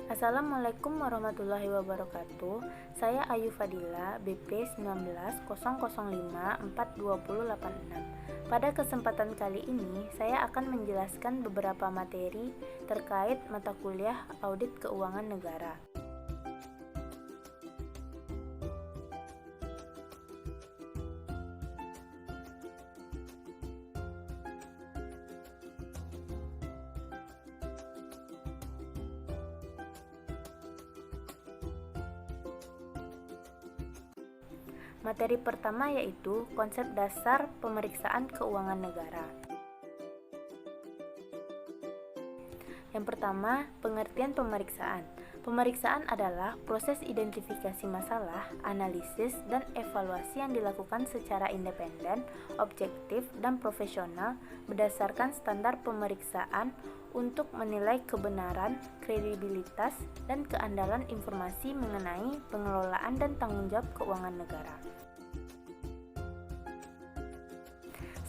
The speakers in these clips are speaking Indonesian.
Assalamualaikum warahmatullahi wabarakatuh. Saya Ayu Fadila, BP 19.00542086. Pada kesempatan kali ini, saya akan menjelaskan beberapa materi terkait mata kuliah Audit Keuangan Negara. Materi pertama yaitu konsep dasar pemeriksaan keuangan negara. Yang pertama, pengertian pemeriksaan. Pemeriksaan adalah proses identifikasi masalah, analisis, dan evaluasi yang dilakukan secara independen, objektif, dan profesional berdasarkan standar pemeriksaan untuk menilai kebenaran, kredibilitas, dan keandalan informasi mengenai pengelolaan dan tanggung jawab keuangan negara.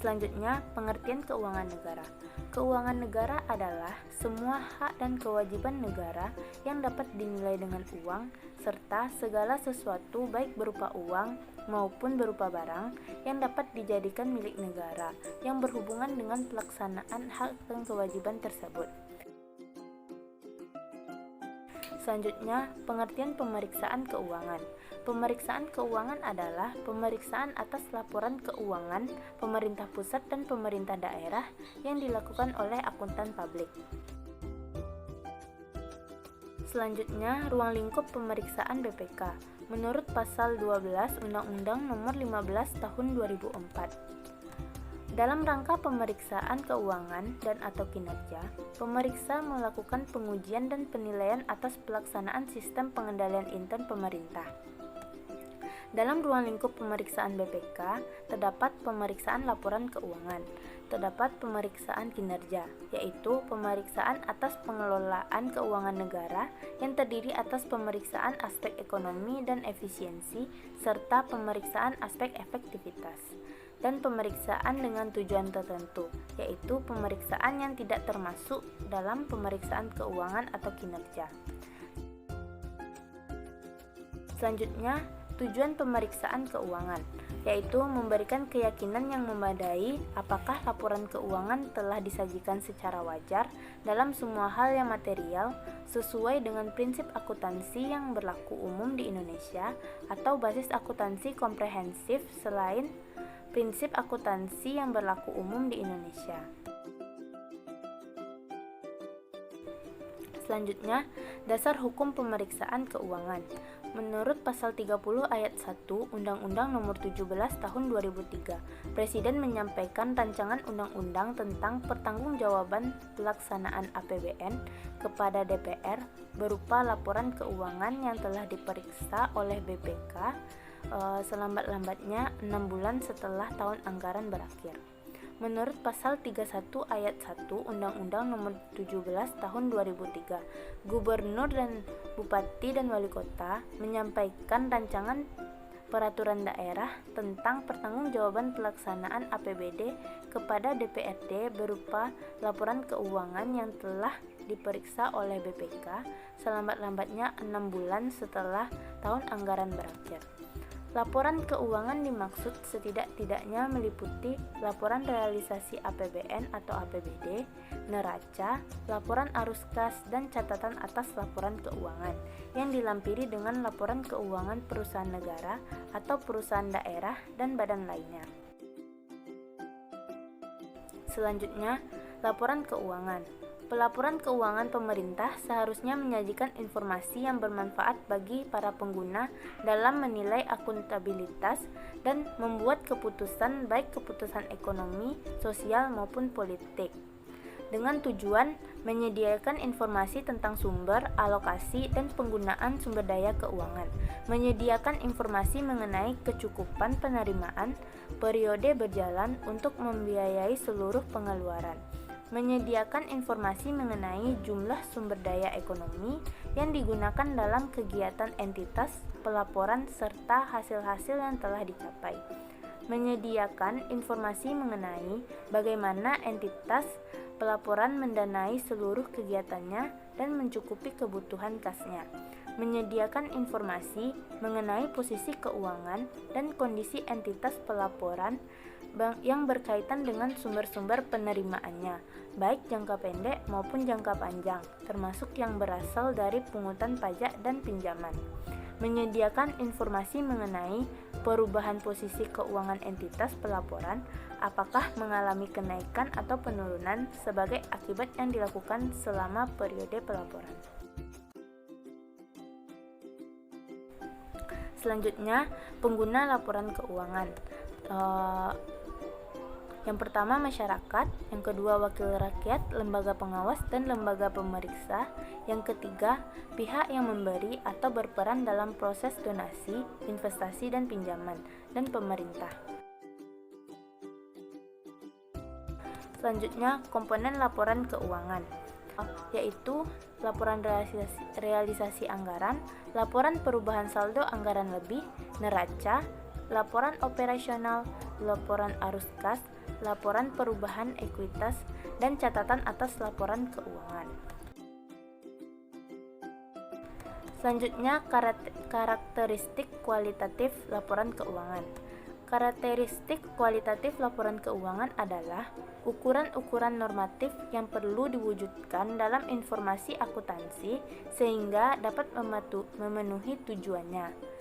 Selanjutnya, pengertian keuangan negara. Keuangan negara adalah semua hak dan kewajiban negara yang dapat dinilai dengan uang, serta segala sesuatu baik berupa uang maupun berupa barang yang dapat dijadikan milik negara yang berhubungan dengan pelaksanaan hak dan kewajiban tersebut. Selanjutnya, pengertian pemeriksaan keuangan. Pemeriksaan keuangan adalah pemeriksaan atas laporan keuangan pemerintah pusat dan pemerintah daerah yang dilakukan oleh akuntan publik. Selanjutnya, ruang lingkup pemeriksaan BPK. Menurut pasal 12 Undang-Undang Nomor 15 Tahun 2004. Dalam rangka pemeriksaan keuangan dan atau kinerja, pemeriksa melakukan pengujian dan penilaian atas pelaksanaan sistem pengendalian intern pemerintah. Dalam ruang lingkup pemeriksaan BPK, terdapat pemeriksaan laporan keuangan, terdapat pemeriksaan kinerja, yaitu pemeriksaan atas pengelolaan keuangan negara yang terdiri atas pemeriksaan aspek ekonomi dan efisiensi, serta pemeriksaan aspek efektivitas. Dan pemeriksaan dengan tujuan tertentu, yaitu pemeriksaan yang tidak termasuk dalam pemeriksaan keuangan atau kinerja. Selanjutnya, tujuan pemeriksaan keuangan, yaitu memberikan keyakinan yang memadai apakah laporan keuangan telah disajikan secara wajar dalam semua hal yang material sesuai dengan prinsip akuntansi yang berlaku umum di Indonesia atau basis akuntansi komprehensif selain prinsip akuntansi yang berlaku umum di Indonesia. Selanjutnya, dasar hukum pemeriksaan keuangan. Menurut pasal 30 ayat 1 Undang-Undang Nomor 17 Tahun 2003, Presiden menyampaikan rancangan undang-undang tentang pertanggungjawaban pelaksanaan APBN kepada DPR berupa laporan keuangan yang telah diperiksa oleh BPK selambat-lambatnya 6 bulan setelah tahun anggaran berakhir. Menurut pasal 31 ayat 1 Undang-Undang Nomor 17 Tahun 2003, Gubernur dan Bupati dan Wali Kota menyampaikan rancangan peraturan daerah tentang pertanggungjawaban pelaksanaan APBD kepada DPRD berupa laporan keuangan yang telah diperiksa oleh BPK selambat-lambatnya 6 bulan setelah tahun anggaran berakhir. Laporan keuangan dimaksud setidak-tidaknya meliputi laporan realisasi APBN atau APBD, neraca, laporan arus kas, dan catatan atas laporan keuangan yang dilampiri dengan laporan keuangan perusahaan negara atau perusahaan daerah dan badan lainnya. Selanjutnya, laporan keuangan. Pelaporan keuangan pemerintah seharusnya menyajikan informasi yang bermanfaat bagi para pengguna dalam menilai akuntabilitas dan membuat keputusan baik keputusan ekonomi, sosial maupun politik. Dengan tujuan menyediakan informasi tentang sumber, alokasi, dan penggunaan sumber daya keuangan, menyediakan informasi mengenai kecukupan penerimaan, periode berjalan untuk membiayai seluruh pengeluaran, menyediakan informasi mengenai jumlah sumber daya ekonomi yang digunakan dalam kegiatan entitas pelaporan serta hasil-hasil yang telah dicapai, menyediakan informasi mengenai bagaimana entitas pelaporan mendanai seluruh kegiatannya dan mencukupi kebutuhan kasnya. Menyediakan informasi mengenai posisi keuangan dan kondisi entitas pelaporan yang berkaitan dengan sumber-sumber penerimaannya, baik jangka pendek maupun jangka panjang, termasuk yang berasal dari pungutan pajak dan pinjaman. Menyediakan informasi mengenai perubahan posisi keuangan entitas pelaporan, apakah mengalami kenaikan atau penurunan sebagai akibat yang dilakukan selama periode pelaporan. Selanjutnya, pengguna laporan keuangan. Yang pertama masyarakat, yang kedua wakil rakyat, lembaga pengawas dan lembaga pemeriksa, yang ketiga pihak yang memberi atau berperan dalam proses donasi, investasi dan pinjaman, dan pemerintah. Selanjutnya komponen laporan keuangan, yaitu laporan realisasi anggaran, laporan perubahan saldo anggaran lebih, neraca, laporan operasional, laporan arus kas, laporan perubahan ekuitas, dan catatan atas laporan keuangan. Selanjutnya, karakteristik kualitatif laporan keuangan. Karakteristik kualitatif laporan keuangan adalah ukuran-ukuran normatif yang perlu diwujudkan dalam informasi akuntansi sehingga dapat memenuhi tujuannya.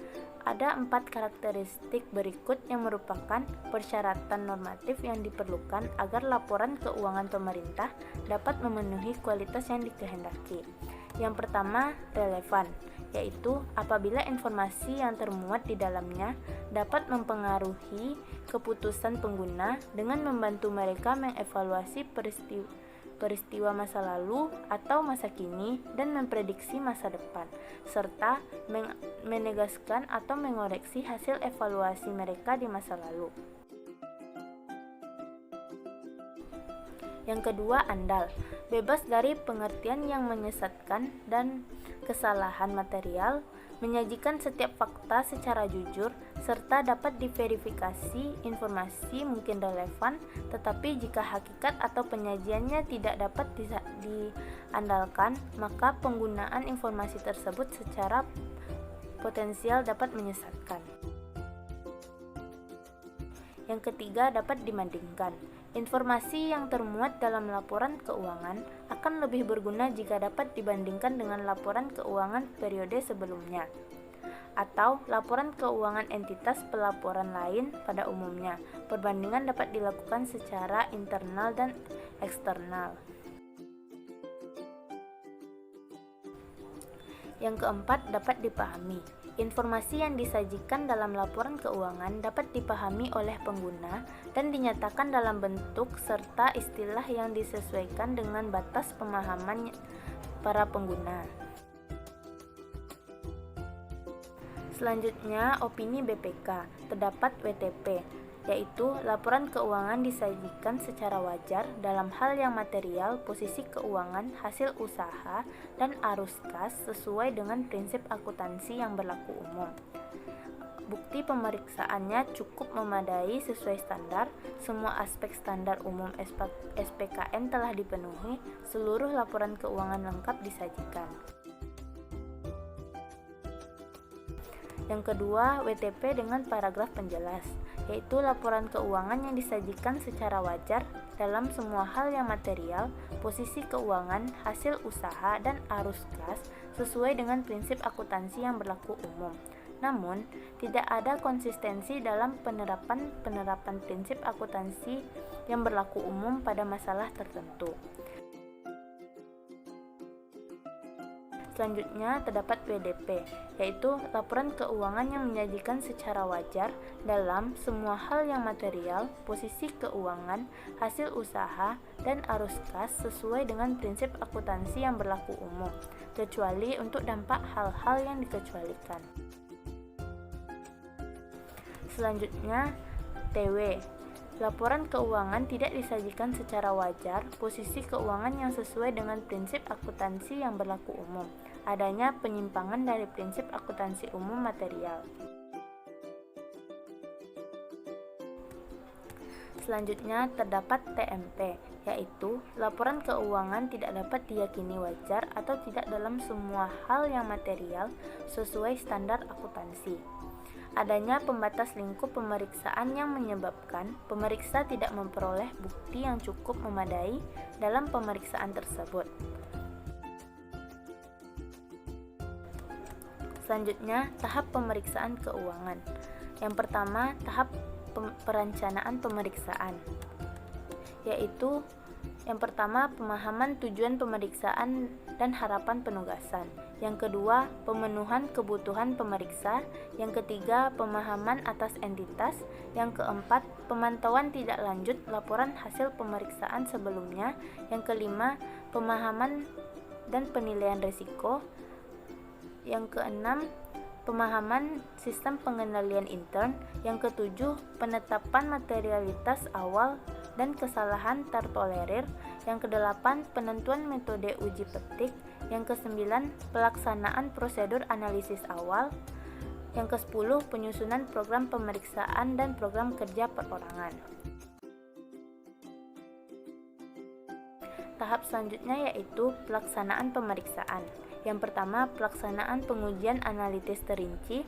Ada 4 karakteristik berikut yang merupakan persyaratan normatif yang diperlukan agar laporan keuangan pemerintah dapat memenuhi kualitas yang dikehendaki. Yang pertama, relevan, yaitu apabila informasi yang termuat di dalamnya dapat mempengaruhi keputusan pengguna dengan membantu mereka mengevaluasi peristiwa masa lalu atau masa kini dan memprediksi masa depan, serta menegaskan atau mengoreksi hasil evaluasi mereka di masa lalu. Yang kedua, andal, bebas dari pengertian yang menyesatkan dan kesalahan material, menyajikan setiap fakta secara jujur, serta dapat diverifikasi informasi mungkin relevan, tetapi jika hakikat atau penyajiannya tidak dapat diandalkan, maka penggunaan informasi tersebut secara potensial dapat menyesatkan. Yang ketiga, dapat dibandingkan. Informasi yang termuat dalam laporan keuangan akan lebih berguna jika dapat dibandingkan dengan laporan keuangan periode sebelumnya atau laporan keuangan entitas pelaporan lain pada umumnya. Perbandingan dapat dilakukan secara internal dan eksternal. Yang keempat, dapat dipahami. Informasi yang disajikan dalam laporan keuangan dapat dipahami oleh pengguna dan dinyatakan dalam bentuk serta istilah yang disesuaikan dengan batas pemahaman para pengguna. Selanjutnya, opini BPK. Terdapat WTP, yaitu laporan keuangan disajikan secara wajar dalam hal yang material, posisi keuangan, hasil usaha, dan arus kas sesuai dengan prinsip akuntansi yang berlaku umum. Bukti pemeriksaannya cukup memadai sesuai standar, semua aspek standar umum SPKN telah dipenuhi, seluruh laporan keuangan lengkap disajikan. Yang kedua, WTP dengan paragraf penjelas, yaitu laporan keuangan yang disajikan secara wajar dalam semua hal yang material, posisi keuangan, hasil usaha, dan arus kas sesuai dengan prinsip akuntansi yang berlaku umum. Namun, tidak ada konsistensi dalam penerapan prinsip akuntansi yang berlaku umum pada masalah tertentu. Selanjutnya, terdapat WDP, yaitu laporan keuangan yang menyajikan secara wajar dalam semua hal yang material, posisi keuangan, hasil usaha, dan arus kas sesuai dengan prinsip akuntansi yang berlaku umum, kecuali untuk dampak hal-hal yang dikecualikan. Selanjutnya, TW. Laporan keuangan tidak disajikan secara wajar, posisi keuangan yang sesuai dengan prinsip akuntansi yang berlaku umum, adanya penyimpangan dari prinsip akuntansi umum material. Selanjutnya terdapat TMP, yaitu laporan keuangan tidak dapat diyakini wajar atau tidak dalam semua hal yang material sesuai standar akuntansi. Adanya pembatas lingkup pemeriksaan yang menyebabkan pemeriksa tidak memperoleh bukti yang cukup memadai dalam pemeriksaan tersebut. Selanjutnya, tahap pemeriksaan keuangan. Yang pertama, tahap perencanaan pemeriksaan, yaitu yang pertama pemahaman tujuan pemeriksaan dan harapan penugasan. Yang kedua, pemenuhan kebutuhan pemeriksa. Yang ketiga, pemahaman atas entitas. Yang keempat, pemantauan tidak lanjut laporan hasil pemeriksaan sebelumnya. Yang kelima, pemahaman dan penilaian risiko. Yang keenam, pemahaman sistem pengendalian intern. Yang ketujuh, penetapan materialitas awal dan kesalahan tertolerir. Yang kedelapan, penentuan metode uji petik. Yang kesembilan, pelaksanaan prosedur analisis awal. Yang kesepuluh, penyusunan program pemeriksaan dan program kerja perorangan. Tahap selanjutnya yaitu pelaksanaan pemeriksaan. Yang pertama, pelaksanaan pengujian analitis terinci.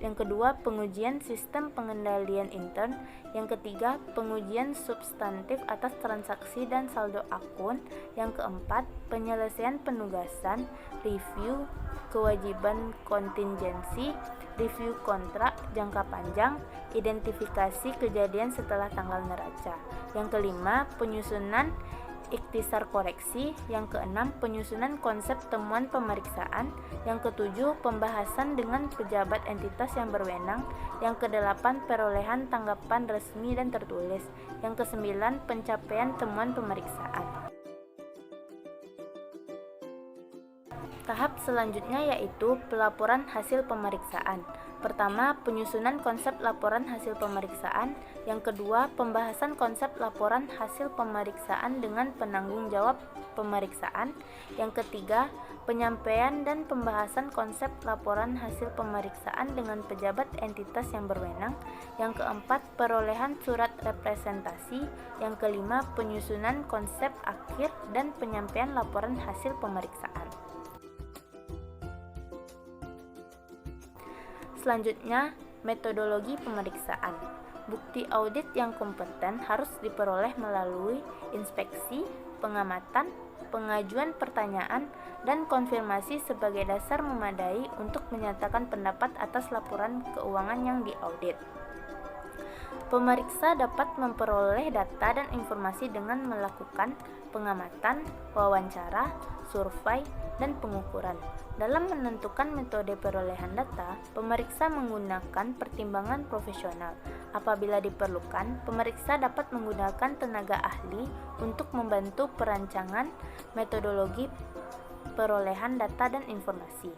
Yang kedua, pengujian sistem pengendalian intern. Yang ketiga, pengujian substantif atas transaksi dan saldo akun. Yang keempat, penyelesaian penugasan, review kewajiban kontingensi, review kontrak jangka panjang, identifikasi kejadian setelah tanggal neraca. Yang kelima, penyusunan ikhtisar koreksi. Yang keenam, penyusunan konsep temuan pemeriksaan. Yang ketujuh, pembahasan dengan pejabat entitas yang berwenang. Yang kedelapan, perolehan tanggapan resmi dan tertulis. Yang kesembilan, pencapaian temuan pemeriksaan. Tahap selanjutnya yaitu pelaporan hasil pemeriksaan. Pertama, penyusunan konsep laporan hasil pemeriksaan. Yang kedua, pembahasan konsep laporan hasil pemeriksaan dengan penanggung jawab pemeriksaan. Yang ketiga, penyampaian dan pembahasan konsep laporan hasil pemeriksaan dengan pejabat entitas yang berwenang. Yang keempat, perolehan surat representasi. Yang kelima, penyusunan konsep akhir dan penyampaian laporan hasil pemeriksaan. Selanjutnya, metodologi pemeriksaan. Bukti audit yang kompeten harus diperoleh melalui inspeksi, pengamatan, pengajuan pertanyaan, dan konfirmasi sebagai dasar memadai untuk menyatakan pendapat atas laporan keuangan yang diaudit. Pemeriksa dapat memperoleh data dan informasi dengan melakukan pengamatan, wawancara, survei, dan pengukuran. Dalam menentukan metode perolehan data, pemeriksa menggunakan pertimbangan profesional. Apabila diperlukan, pemeriksa dapat menggunakan tenaga ahli untuk membantu perancangan metodologi perolehan data dan informasi.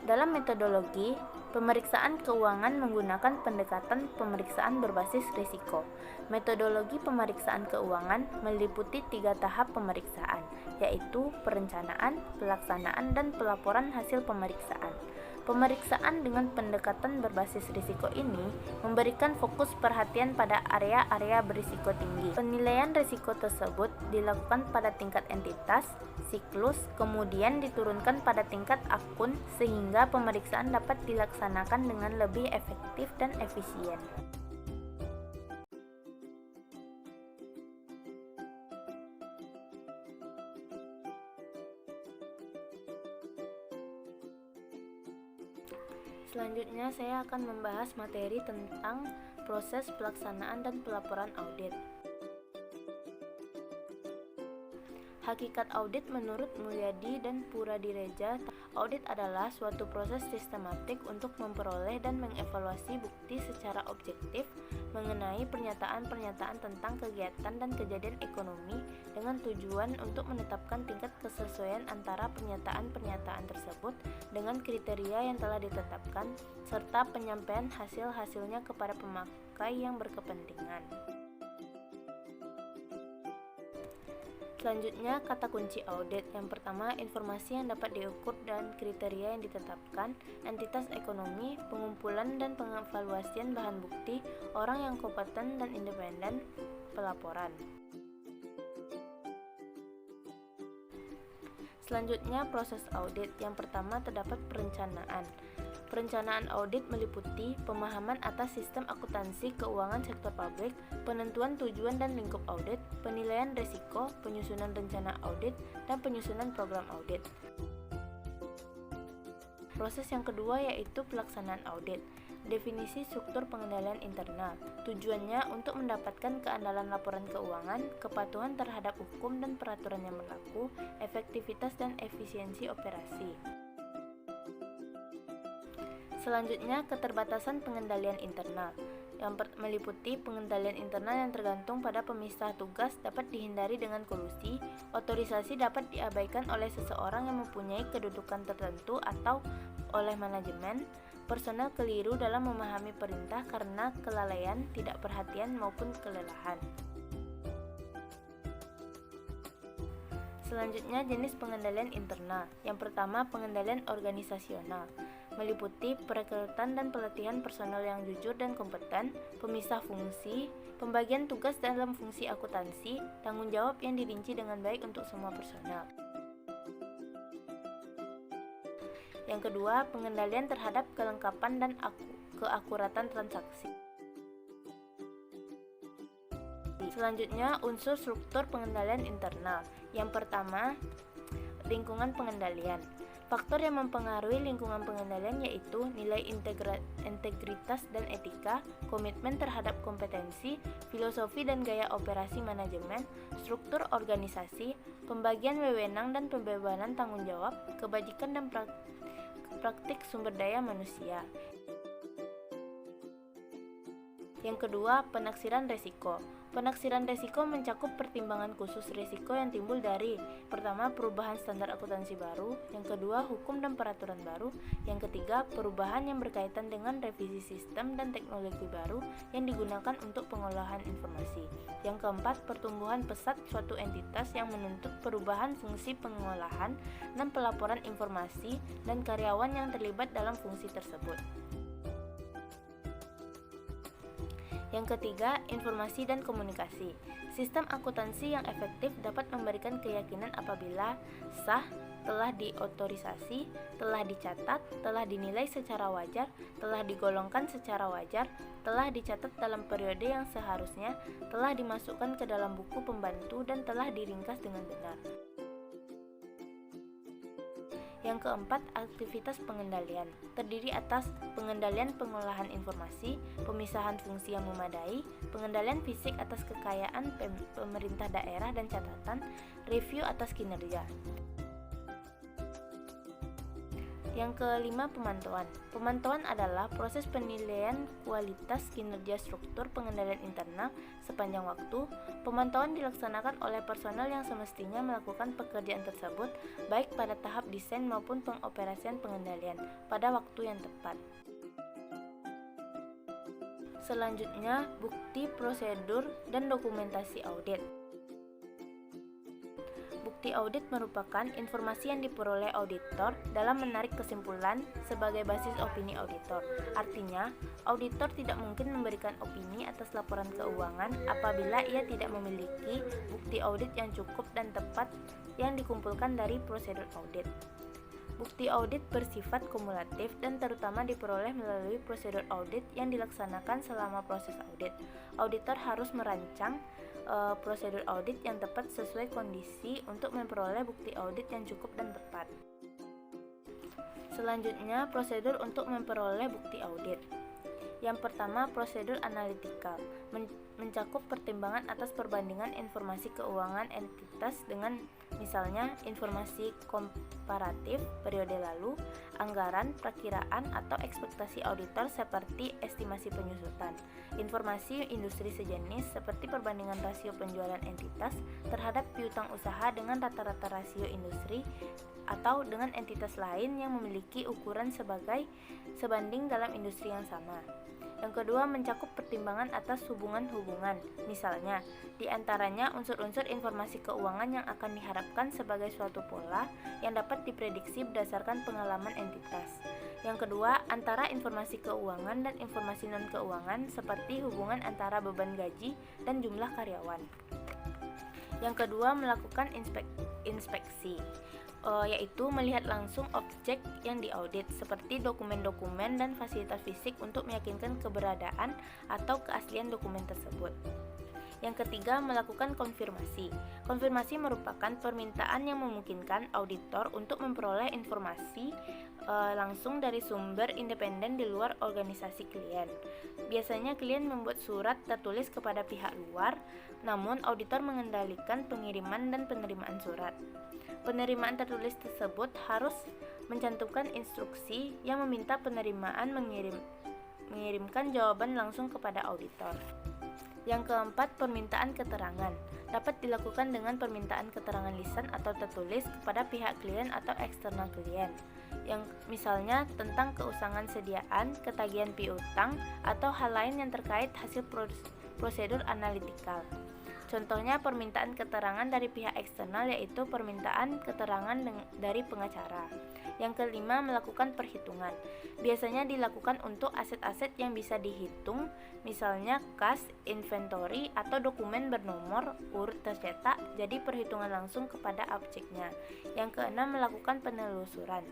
Dalam metodologi, pemeriksaan keuangan menggunakan pendekatan pemeriksaan berbasis risiko. Metodologi pemeriksaan keuangan meliputi 3 tahap pemeriksaan, yaitu perencanaan, pelaksanaan, dan pelaporan hasil pemeriksaan. Pemeriksaan dengan pendekatan berbasis risiko ini memberikan fokus perhatian pada area-area berisiko tinggi. Penilaian risiko tersebut dilakukan pada tingkat entitas, siklus, kemudian diturunkan pada tingkat akun sehingga pemeriksaan dapat dilaksanakan dengan lebih efektif dan efisien. Selanjutnya saya akan membahas materi tentang proses pelaksanaan dan pelaporan audit. Hakikat audit menurut Mulyadi dan Puradireja, audit adalah suatu proses sistematik untuk memperoleh dan mengevaluasi bukti secara objektif mengenai pernyataan-pernyataan tentang kegiatan dan kejadian ekonomi dengan tujuan untuk menetapkan tingkat kesesuaian antara pernyataan-pernyataan tersebut dengan kriteria yang telah ditetapkan serta penyampaian hasil-hasilnya kepada pemakai yang berkepentingan. Selanjutnya, kata kunci audit. Yang pertama, informasi yang dapat diukur dan kriteria yang ditetapkan, entitas ekonomi, pengumpulan dan pengevaluasian bahan bukti, orang yang kompeten dan independen, pelaporan. Selanjutnya, proses audit. Yang pertama, terdapat perencanaan. Perencanaan audit meliputi pemahaman atas sistem akuntansi keuangan sektor publik, penentuan tujuan dan lingkup audit, penilaian risiko, penyusunan rencana audit, dan penyusunan program audit. Proses yang kedua yaitu pelaksanaan audit. Definisi struktur pengendalian internal. Tujuannya untuk mendapatkan keandalan laporan keuangan, kepatuhan terhadap hukum dan peraturan yang berlaku, efektivitas dan efisiensi operasi. Selanjutnya, keterbatasan pengendalian internal yang meliputi pengendalian internal yang tergantung pada pemisah tugas dapat dihindari dengan kolusi, otorisasi dapat diabaikan oleh seseorang yang mempunyai kedudukan tertentu atau oleh manajemen, personel keliru dalam memahami perintah karena kelalaian, tidak perhatian maupun kelelahan. Selanjutnya, jenis pengendalian internal. Yang pertama, pengendalian organisasional. Meliputi perekrutan dan pelatihan personel yang jujur dan kompeten, pemisah fungsi, pembagian tugas dalam fungsi akuntansi, tanggung jawab yang dirinci dengan baik untuk semua personel. Yang kedua, pengendalian terhadap kelengkapan dan keakuratan transaksi. Selanjutnya, unsur struktur pengendalian internal. Yang pertama, lingkungan pengendalian. Faktor yang mempengaruhi lingkungan pengendalian yaitu nilai integritas dan etika, komitmen terhadap kompetensi, filosofi dan gaya operasi manajemen, struktur organisasi, pembagian wewenang dan pembebanan tanggung jawab, kebajikan dan praktik sumber daya manusia. Yang kedua, penaksiran resiko. Penaksiran resiko mencakup pertimbangan khusus risiko yang timbul dari pertama, perubahan standar akuntansi baru, yang kedua, hukum dan peraturan baru, yang ketiga, perubahan yang berkaitan dengan revisi sistem dan teknologi baru yang digunakan untuk pengolahan informasi, yang keempat, pertumbuhan pesat suatu entitas yang menuntut perubahan fungsi pengolahan dan pelaporan informasi dan karyawan yang terlibat dalam fungsi tersebut. Yang ketiga, informasi dan komunikasi. Sistem akuntansi yang efektif dapat memberikan keyakinan apabila sah, telah diotorisasi, telah dicatat, telah dinilai secara wajar, telah digolongkan secara wajar, telah dicatat dalam periode yang seharusnya, telah dimasukkan ke dalam buku pembantu, dan telah diringkas dengan benar. Yang keempat, aktivitas pengendalian. Terdiri atas pengendalian pengolahan informasi, pemisahan fungsi yang memadai, pengendalian fisik atas kekayaan pemerintah daerah dan catatan, review atas kinerja. Yang kelima, pemantauan. Pemantauan adalah proses penilaian kualitas kinerja struktur pengendalian internal sepanjang waktu. Pemantauan dilaksanakan oleh personel yang semestinya melakukan pekerjaan tersebut, baik pada tahap desain maupun pengoperasian pengendalian, pada waktu yang tepat. Selanjutnya, bukti, prosedur, dan dokumentasi audit. Bukti audit merupakan informasi yang diperoleh auditor dalam menarik kesimpulan sebagai basis opini auditor. Artinya, auditor tidak mungkin memberikan opini atas laporan keuangan apabila ia tidak memiliki bukti audit yang cukup dan tepat yang dikumpulkan dari prosedur audit. Bukti audit bersifat kumulatif dan terutama diperoleh melalui prosedur audit yang dilaksanakan selama proses audit. Auditor harus merancang prosedur audit yang tepat sesuai kondisi untuk memperoleh bukti audit yang cukup dan tepat. Selanjutnya, prosedur untuk memperoleh bukti audit. Yang pertama, prosedur analitikal mencakup pertimbangan atas perbandingan informasi keuangan entitas dengan misalnya informasi komparatif periode lalu, anggaran, prakiraan, atau ekspektasi auditor seperti estimasi penyusutan, informasi industri sejenis seperti perbandingan rasio penjualan entitas terhadap piutang usaha dengan rata-rata rasio industri atau dengan entitas lain yang memiliki ukuran sebanding dalam industri yang sama. Yang kedua, mencakup pertimbangan atas hubungan-hubungan. Misalnya, di antaranya unsur-unsur informasi keuangan yang akan diharapkan sebagai suatu pola yang dapat diprediksi berdasarkan pengalaman entitas. Yang kedua, antara informasi keuangan dan informasi non-keuangan seperti hubungan antara beban gaji dan jumlah karyawan. Yang kedua, melakukan inspeksi, yaitu melihat langsung objek yang diaudit seperti dokumen-dokumen dan fasilitas fisik untuk meyakinkan keberadaan atau keaslian dokumen tersebut. Yang ketiga, melakukan konfirmasi. Konfirmasi merupakan permintaan yang memungkinkan auditor untuk memperoleh informasi langsung dari sumber independen di luar organisasi klien. Biasanya klien membuat surat tertulis kepada pihak luar, namun auditor mengendalikan pengiriman dan penerimaan surat. Penerimaan tertulis tersebut harus mencantumkan instruksi yang meminta penerimaan mengirimkan jawaban langsung kepada auditor. Yang keempat, permintaan keterangan. Dapat dilakukan dengan permintaan keterangan lisan atau tertulis kepada pihak klien atau eksternal klien, yang misalnya tentang keusangan sediaan, ketagihan piutang, atau hal lain yang terkait hasil prosedur analitikal. Contohnya permintaan keterangan dari pihak eksternal yaitu permintaan keterangan dari pengacara. Yang kelima, melakukan perhitungan. Biasanya dilakukan untuk aset-aset yang bisa dihitung, misalnya kas, inventory, atau dokumen bernomor urut tercetak, jadi perhitungan langsung kepada objeknya. Yang keenam, melakukan penelusuran.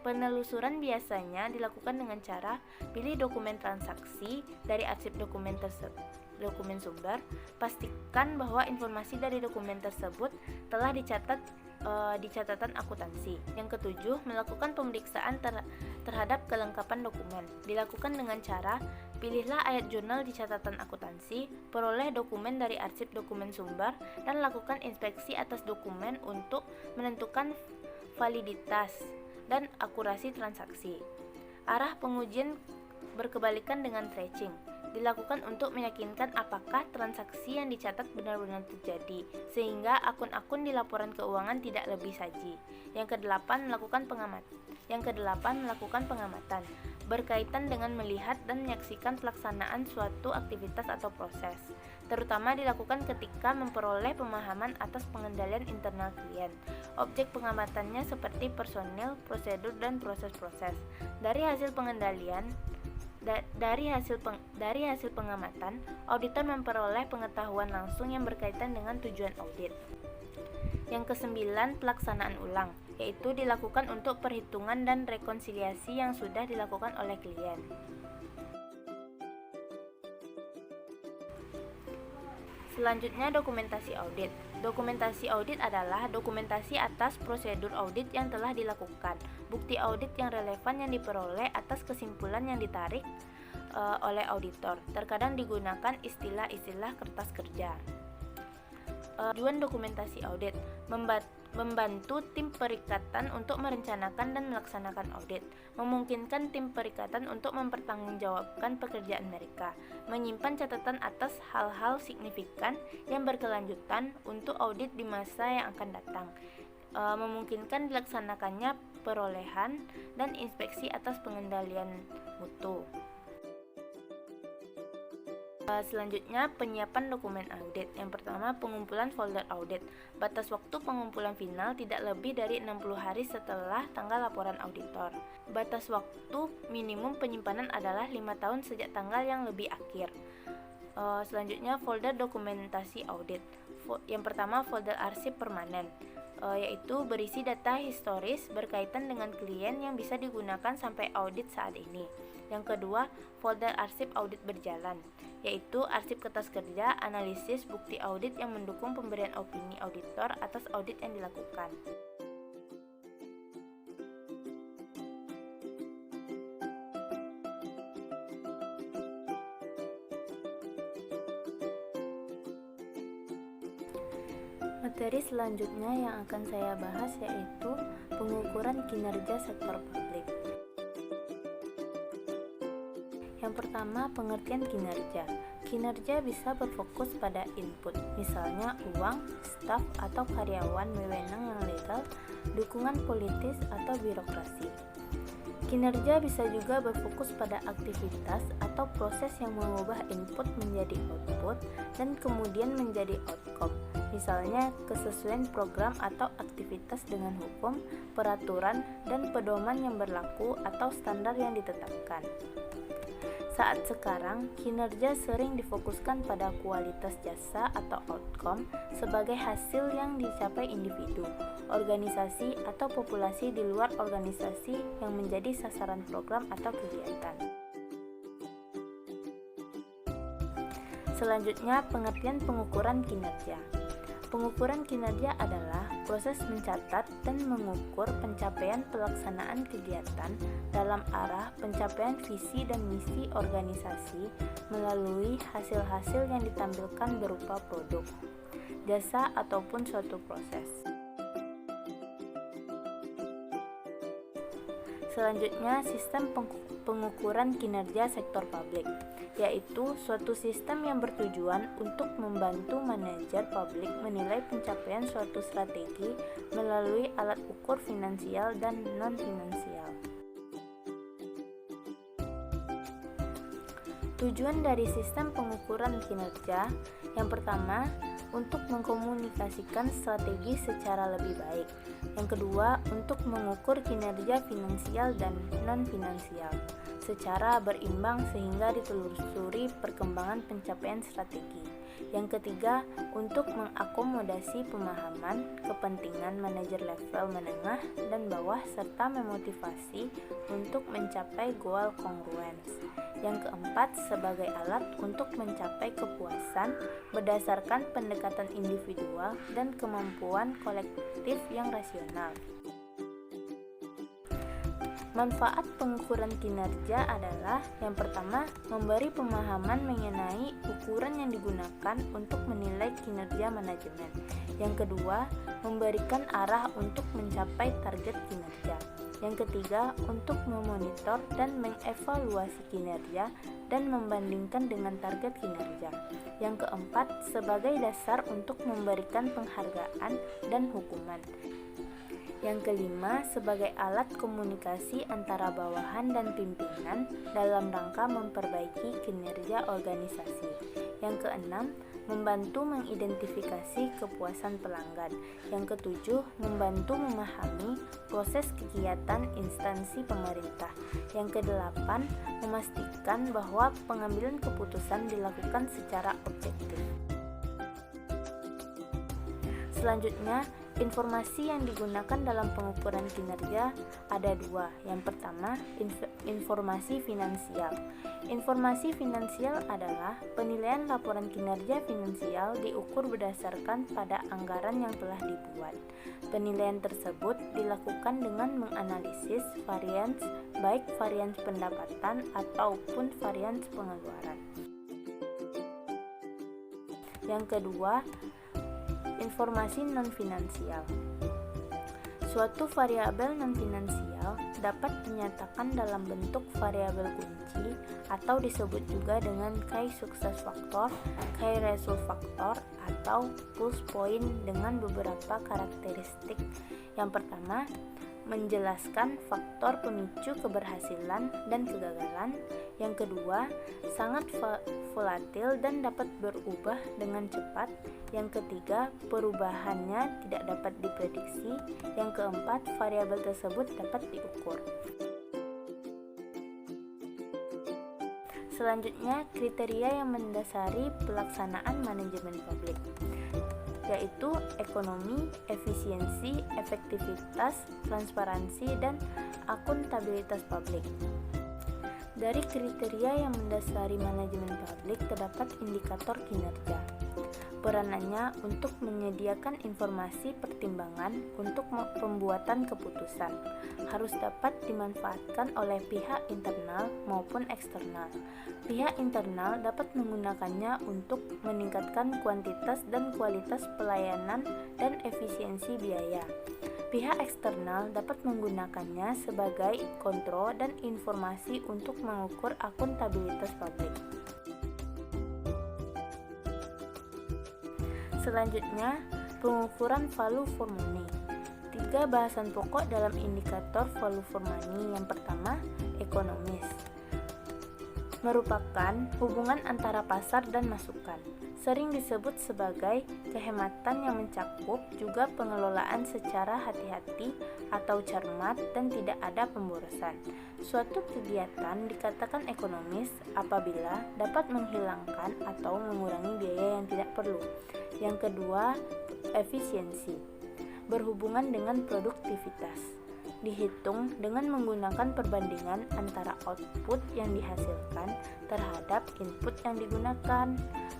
Penelusuran biasanya dilakukan dengan cara pilih dokumen transaksi dari arsip dokumen sumber, pastikan bahwa informasi dari dokumen tersebut telah dicatat di catatan akuntansi. Yang ketujuh, melakukan pemeriksaan terhadap kelengkapan dokumen. Dilakukan dengan cara pilihlah ayat jurnal di catatan akuntansi, peroleh dokumen dari arsip dokumen sumber, dan lakukan inspeksi atas dokumen untuk menentukan validitas dan akurasi transaksi. Arah pengujian berkebalikan dengan tracing. Dilakukan untuk meyakinkan apakah transaksi yang dicatat benar-benar terjadi, sehingga akun-akun di laporan keuangan tidak lebih saji. Yang kedelapan, melakukan pengamatan. Berkaitan dengan melihat dan menyaksikan pelaksanaan suatu aktivitas atau proses, terutama dilakukan ketika memperoleh pemahaman atas pengendalian internal klien. Objek pengamatannya seperti personil, prosedur, dan proses-proses. Dari hasil pengamatan, auditor memperoleh pengetahuan langsung yang berkaitan dengan tujuan audit. Yang kesembilan, pelaksanaan ulang, yaitu dilakukan untuk perhitungan dan rekonsiliasi yang sudah dilakukan oleh klien. Selanjutnya, dokumentasi audit. Dokumentasi audit adalah dokumentasi atas prosedur audit yang telah dilakukan, bukti audit yang relevan yang diperoleh atas kesimpulan yang ditarik oleh auditor. Terkadang digunakan istilah-istilah kertas kerja. Tujuan dokumentasi audit: membantu tim perikatan untuk merencanakan dan melaksanakan audit, memungkinkan tim perikatan untuk mempertanggungjawabkan pekerjaan mereka, menyimpan catatan atas hal-hal signifikan yang berkelanjutan untuk audit di masa yang akan datang, memungkinkan dilaksanakannya perolehan dan inspeksi atas pengendalian mutu. Selanjutnya, penyiapan dokumen audit. Yang pertama, pengumpulan folder audit. Batas waktu pengumpulan final tidak lebih dari 60 hari setelah tanggal laporan auditor. Batas waktu minimum penyimpanan adalah 5 tahun sejak tanggal yang lebih akhir. Selanjutnya, folder dokumentasi audit. Yang pertama, folder arsip permanen, yaitu berisi data historis berkaitan dengan klien yang bisa digunakan sampai audit saat ini. Yang kedua, folder arsip audit berjalan, yaitu arsip kertas kerja, analisis, bukti audit yang mendukung pemberian opini auditor atas audit yang dilakukan. Materi selanjutnya yang akan saya bahas yaitu pengukuran kinerja sektor publik. Yang pertama, pengertian kinerja. Kinerja bisa berfokus pada input, misalnya uang, staf atau karyawan, wewenang yang legal, dukungan politis atau birokrasi. Kinerja bisa juga berfokus pada aktivitas atau proses yang mengubah input menjadi output dan kemudian menjadi outcome. Misalnya, kesesuaian program atau aktivitas dengan hukum, peraturan, dan pedoman yang berlaku atau standar yang ditetapkan. Saat sekarang, kinerja sering difokuskan pada kualitas jasa atau outcome sebagai hasil yang dicapai individu, organisasi, atau populasi di luar organisasi yang menjadi sasaran program atau kegiatan. Selanjutnya, pengertian pengukuran kinerja. Pengukuran kinerja adalah proses mencatat dan mengukur pencapaian pelaksanaan kegiatan dalam arah pencapaian visi dan misi organisasi melalui hasil-hasil yang ditampilkan berupa produk, jasa, ataupun suatu proses. Selanjutnya, sistem pengukuran kinerja sektor publik, yaitu suatu sistem yang bertujuan untuk membantu manajer publik menilai pencapaian suatu strategi melalui alat ukur finansial dan non-finansial. Tujuan dari sistem pengukuran kinerja yang pertama, untuk mengkomunikasikan strategi secara lebih baik. Yang kedua, untuk mengukur kinerja finansial dan non-finansial secara berimbang sehingga ditelusuri perkembangan pencapaian strategi. Yang ketiga, untuk mengakomodasi pemahaman, kepentingan manajer level menengah dan bawah serta memotivasi untuk mencapai goal congruence. Yang keempat, sebagai alat untuk mencapai kepuasan berdasarkan pendekatan individual dan kemampuan kolektif yang rasional. Manfaat pengukuran kinerja adalah yang pertama, memberi pemahaman mengenai ukuran yang digunakan untuk menilai kinerja manajemen. Yang kedua, memberikan arah untuk mencapai target kinerja. Yang ketiga, untuk memonitor dan mengevaluasi kinerja dan membandingkan dengan target kinerja. Yang keempat, sebagai dasar untuk memberikan penghargaan dan hukuman. Yang kelima, sebagai alat komunikasi antara bawahan dan pimpinan dalam rangka memperbaiki kinerja organisasi. Yang keenam, membantu mengidentifikasi kepuasan pelanggan. Yang ketujuh, membantu memahami proses kegiatan instansi pemerintah. Yang kedelapan, memastikan bahwa pengambilan keputusan dilakukan secara objektif. Selanjutnya, informasi yang digunakan dalam pengukuran kinerja ada dua. Yang pertama, informasi finansial. Informasi finansial adalah penilaian laporan kinerja finansial diukur berdasarkan pada anggaran yang telah dibuat. Penilaian tersebut dilakukan dengan menganalisis varians, baik varians pendapatan ataupun varians pengeluaran. Yang kedua, informasi non-finansial. Suatu variabel non-finansial dapat dinyatakan dalam bentuk variabel kunci atau disebut juga dengan key success factor, key result factor, atau pulse point dengan beberapa karakteristik. Yang pertama, menjelaskan faktor pemicu keberhasilan dan kegagalan. Yang kedua, sangat volatil dan dapat berubah dengan cepat. Yang ketiga, perubahannya tidak dapat diprediksi. Yang keempat, variabel tersebut dapat diukur. Selanjutnya, kriteria yang mendasari pelaksanaan manajemen publik, yaitu ekonomi, efisiensi, efektivitas, transparansi, dan akuntabilitas publik. Dari kriteria yang mendasari manajemen publik terdapat indikator kinerja. Peranannya untuk menyediakan informasi pertimbangan untuk pembuatan keputusan, harus dapat dimanfaatkan oleh pihak internal maupun eksternal. Pihak internal dapat menggunakannya untuk meningkatkan kuantitas dan kualitas pelayanan dan efisiensi biaya. Pihak eksternal dapat menggunakannya sebagai kontrol dan informasi untuk mengukur akuntabilitas publik. Selanjutnya, pengukuran value for money. Tiga bahasan pokok dalam indikator value for money. Yang pertama, ekonomis. Merupakan hubungan antara pasar dan masukan. Sering disebut sebagai kehematan yang mencakup juga pengelolaan secara hati-hati atau cermat dan tidak ada pemborosan. Suatu kegiatan dikatakan ekonomis apabila dapat menghilangkan atau mengurangi biaya yang tidak perlu. Yang kedua, efisiensi. Berhubungan dengan produktivitas. Dihitung dengan menggunakan perbandingan antara output yang dihasilkan terhadap input yang digunakan.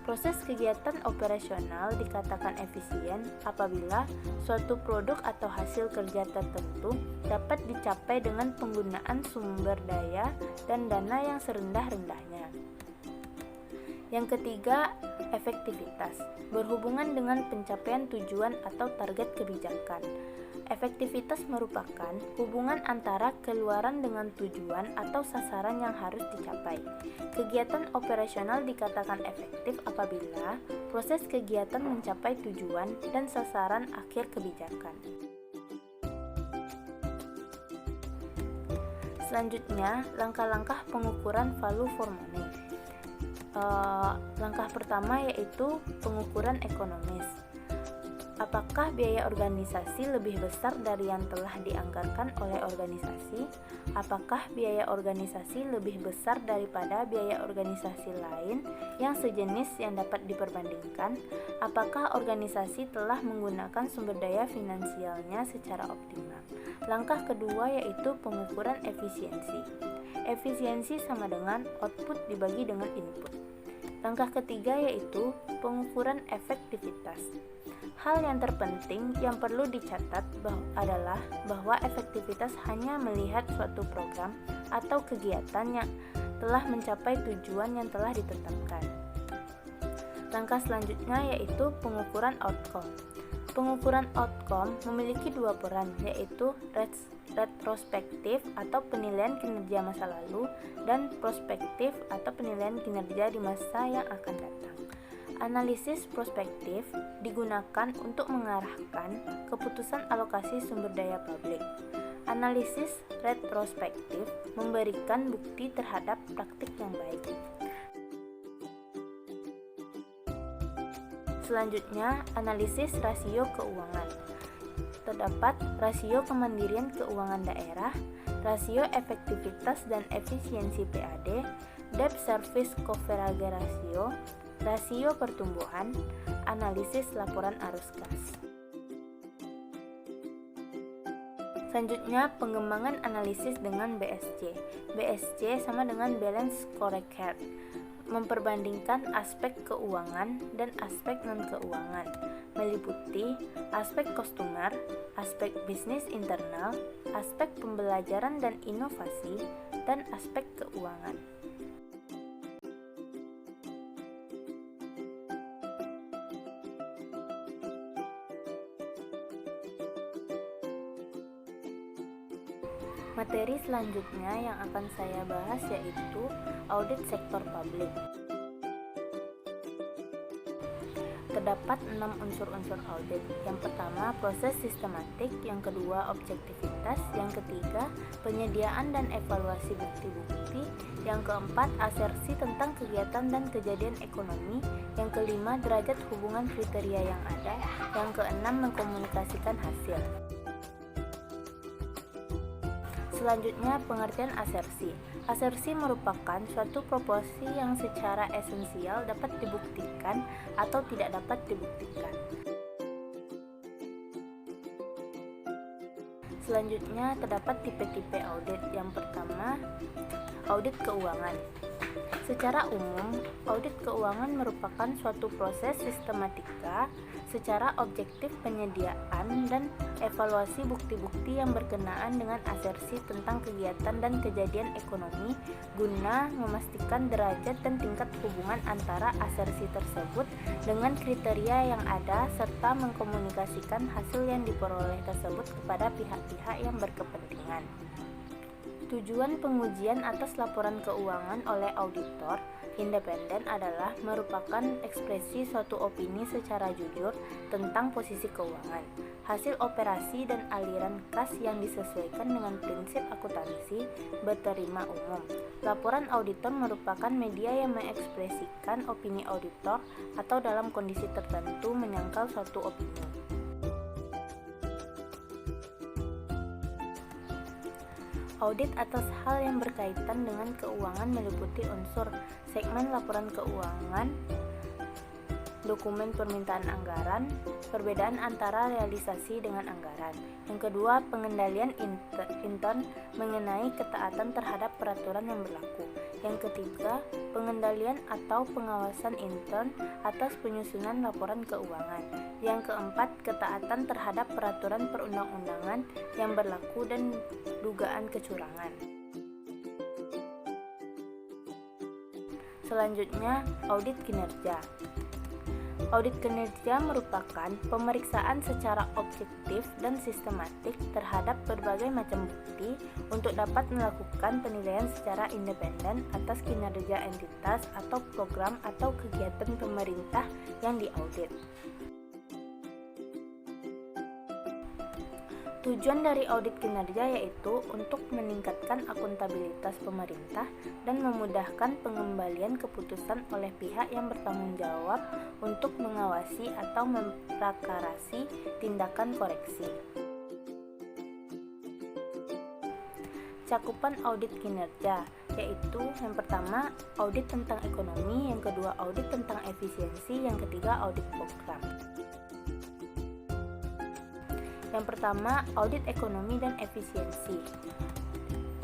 Proses kegiatan operasional dikatakan efisien apabila suatu produk atau hasil kerja tertentu dapat dicapai dengan penggunaan sumber daya dan dana yang serendah-rendahnya. Yang ketiga, efektivitas. Berhubungan dengan pencapaian tujuan atau target kebijakan. Efektivitas merupakan hubungan antara keluaran dengan tujuan atau sasaran yang harus dicapai. Kegiatan operasional dikatakan efektif apabila proses kegiatan mencapai tujuan dan sasaran akhir kebijakan. Selanjutnya, langkah-langkah pengukuran value for money. Langkah pertama yaitu pengukuran ekonomis. Apakah biaya organisasi lebih besar dari yang telah dianggarkan oleh organisasi? Apakah biaya organisasi lebih besar daripada biaya organisasi lain yang sejenis yang dapat diperbandingkan? Apakah organisasi telah menggunakan sumber daya finansialnya secara optimal? Langkah kedua yaitu pengukuran efisiensi. Efisiensi sama dengan output dibagi dengan input. Langkah ketiga yaitu pengukuran efektivitas. Hal yang terpenting yang perlu dicatat adalah bahwa efektivitas hanya melihat suatu program atau kegiatan yang telah mencapai tujuan yang telah ditetapkan. Langkah selanjutnya yaitu pengukuran outcome. Pengukuran outcome memiliki dua peran, yaitu retrospektif atau penilaian kinerja masa lalu dan prospektif atau penilaian kinerja di masa yang akan datang. Analisis prospektif digunakan untuk mengarahkan keputusan alokasi sumber daya publik. Analisis retrospektif memberikan bukti terhadap praktik yang baik. Selanjutnya, analisis rasio keuangan. Terdapat rasio kemandirian keuangan daerah, rasio efektivitas dan efisiensi PAD, debt service coverage ratio, rasio pertumbuhan, analisis laporan arus kas. Selanjutnya, pengembangan analisis dengan BSC. BSC sama dengan balance scorecard, memperbandingkan aspek keuangan dan aspek non-keuangan, meliputi aspek customer, aspek bisnis internal, aspek pembelajaran dan inovasi, dan aspek keuangan. Materi selanjutnya yang akan saya bahas yaitu audit sektor publik. Terdapat 6 unsur-unsur audit. Yang pertama, proses sistematik. Yang kedua, objektivitas. Yang ketiga, penyediaan dan evaluasi bukti-bukti. Yang keempat, asersi tentang kegiatan dan kejadian ekonomi. Yang kelima, derajat hubungan kriteria yang ada. Yang keenam, mengkomunikasikan hasil. Selanjutnya, pengertian asersi. Asersi merupakan suatu proporsi yang secara esensial dapat dibuktikan atau tidak dapat dibuktikan. Selanjutnya, terdapat tipe-tipe audit. Yang pertama, audit keuangan. Secara umum, audit keuangan merupakan suatu proses sistematika secara objektif penyediaan dan evaluasi bukti-bukti yang berkenaan dengan asersi tentang kegiatan dan kejadian ekonomi guna memastikan derajat dan tingkat hubungan antara asersi tersebut dengan kriteria yang ada serta mengkomunikasikan hasil yang diperoleh tersebut kepada pihak-pihak yang berkepentingan. Tujuan pengujian atas laporan keuangan oleh auditor independen adalah merupakan ekspresi suatu opini secara jujur tentang posisi keuangan, hasil operasi dan aliran kas yang disesuaikan dengan prinsip akuntansi berterima umum. Laporan auditor merupakan media yang mengekspresikan opini auditor atau dalam kondisi tertentu menyangkal suatu opini. Audit atas hal yang berkaitan dengan keuangan meliputi unsur segmen laporan keuangan, dokumen permintaan anggaran, perbedaan antara realisasi dengan anggaran. Yang kedua, pengendalian intern mengenai ketaatan terhadap peraturan yang berlaku. Yang ketiga, pengendalian atau pengawasan intern atas penyusunan laporan keuangan. Yang keempat, ketaatan terhadap peraturan perundang-undangan yang berlaku dan dugaan kecurangan. Selanjutnya, audit kinerja. Audit kinerja merupakan pemeriksaan secara objektif dan sistematik terhadap berbagai macam bukti untuk dapat melakukan penilaian secara independen atas kinerja entitas atau program atau kegiatan pemerintah yang diaudit. Tujuan dari audit kinerja yaitu untuk meningkatkan akuntabilitas pemerintah dan memudahkan pengembalian keputusan oleh pihak yang bertanggung jawab untuk mengawasi atau memprakarasi tindakan koreksi. Cakupan audit kinerja yaitu yang pertama audit tentang ekonomi, yang kedua audit tentang efisiensi, yang ketiga audit program. Yang pertama, audit ekonomi dan efisiensi.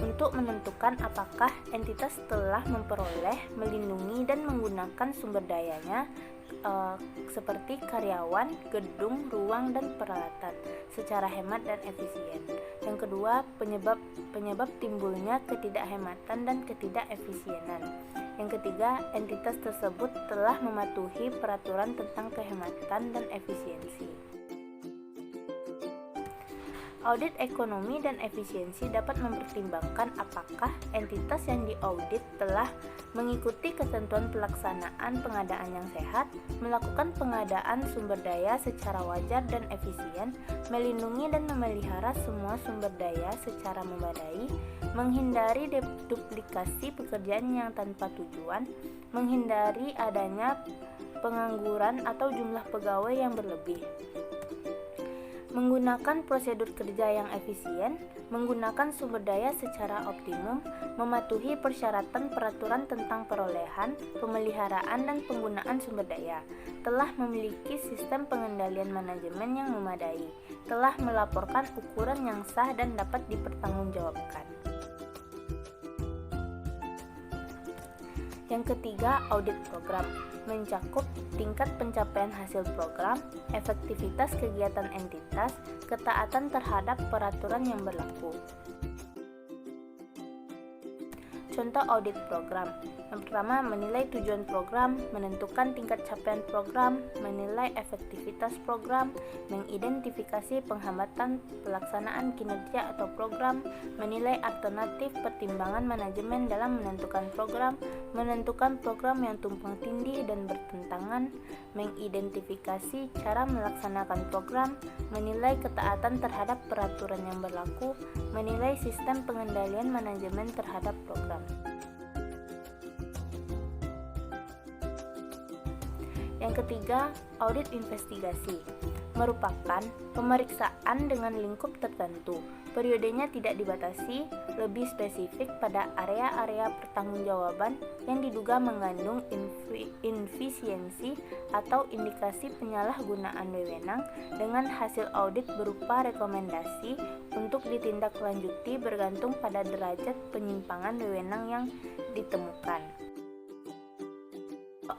Untuk menentukan apakah entitas telah memperoleh, melindungi, dan menggunakan sumber dayanya seperti karyawan, gedung, ruang, dan peralatan secara hemat dan efisien. Yang kedua, penyebab timbulnya ketidakhematan dan ketidakefisienan. Yang ketiga, entitas tersebut telah mematuhi peraturan tentang kehematan dan efisiensi. Audit ekonomi dan efisiensi dapat mempertimbangkan apakah entitas yang diaudit telah mengikuti ketentuan pelaksanaan pengadaan yang sehat, melakukan pengadaan sumber daya secara wajar dan efisien, melindungi dan memelihara semua sumber daya secara memadai, menghindari duplikasi pekerjaan yang tanpa tujuan, menghindari adanya pengangguran atau jumlah pegawai yang berlebih. Menggunakan prosedur kerja yang efisien, menggunakan sumber daya secara optimum, mematuhi persyaratan peraturan tentang perolehan, pemeliharaan, dan penggunaan sumber daya, telah memiliki sistem pengendalian manajemen yang memadai, telah melaporkan ukuran yang sah dan dapat dipertanggungjawabkan. Yang ketiga, audit program mencakup tingkat pencapaian hasil program, efektivitas kegiatan entitas, ketaatan terhadap peraturan yang berlaku. Contoh audit program. Yang pertama, menilai tujuan program, menentukan tingkat capaian program, menilai efektivitas program, mengidentifikasi penghambatan pelaksanaan kinerja atau program, menilai alternatif pertimbangan manajemen dalam menentukan program yang tumpang tindih dan bertentangan, mengidentifikasi cara melaksanakan program, menilai ketaatan terhadap peraturan yang berlaku, menilai sistem pengendalian manajemen terhadap program. Yang ketiga, audit investigasi merupakan pemeriksaan dengan lingkup tertentu. Periodenya tidak dibatasi, lebih spesifik pada area-area pertanggungjawaban yang diduga mengandung inefisiensi atau indikasi penyalahgunaan wewenang, dengan hasil audit berupa rekomendasi untuk ditindaklanjuti bergantung pada derajat penyimpangan wewenang yang ditemukan.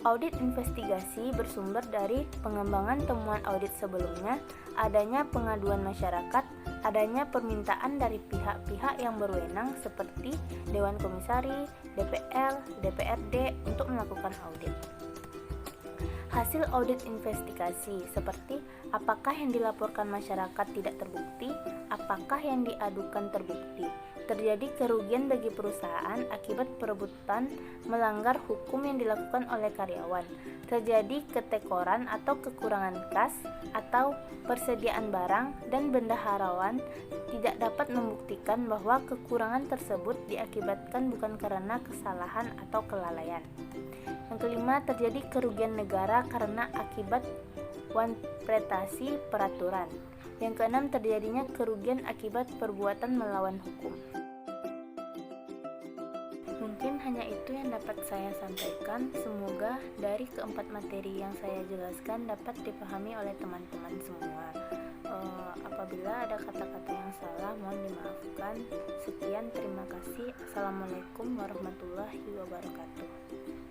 Audit investigasi bersumber dari pengembangan temuan audit sebelumnya, adanya pengaduan masyarakat, adanya permintaan dari pihak-pihak yang berwenang seperti Dewan Komisari, DPR, DPRD untuk melakukan audit. Hasil audit investigasi seperti apakah yang dilaporkan masyarakat tidak terbukti, apakah yang diadukan terbukti, terjadi kerugian bagi perusahaan akibat perebutan melanggar hukum yang dilakukan oleh karyawan, terjadi ketekoran atau kekurangan kas, atau persediaan barang dan bendaharawan tidak dapat membuktikan bahwa kekurangan tersebut diakibatkan bukan karena kesalahan atau kelalaian. Yang kelima, terjadi kerugian negara karena akibat wanprestasi peraturan. Yang keenam, terjadinya kerugian akibat perbuatan melawan hukum. Mungkin hanya itu yang dapat saya sampaikan. Semoga dari keempat materi yang saya jelaskan dapat dipahami oleh teman-teman semua. Apabila ada kata-kata yang salah, mohon dimaafkan. Sekian, terima kasih. Assalamualaikum warahmatullahi wabarakatuh.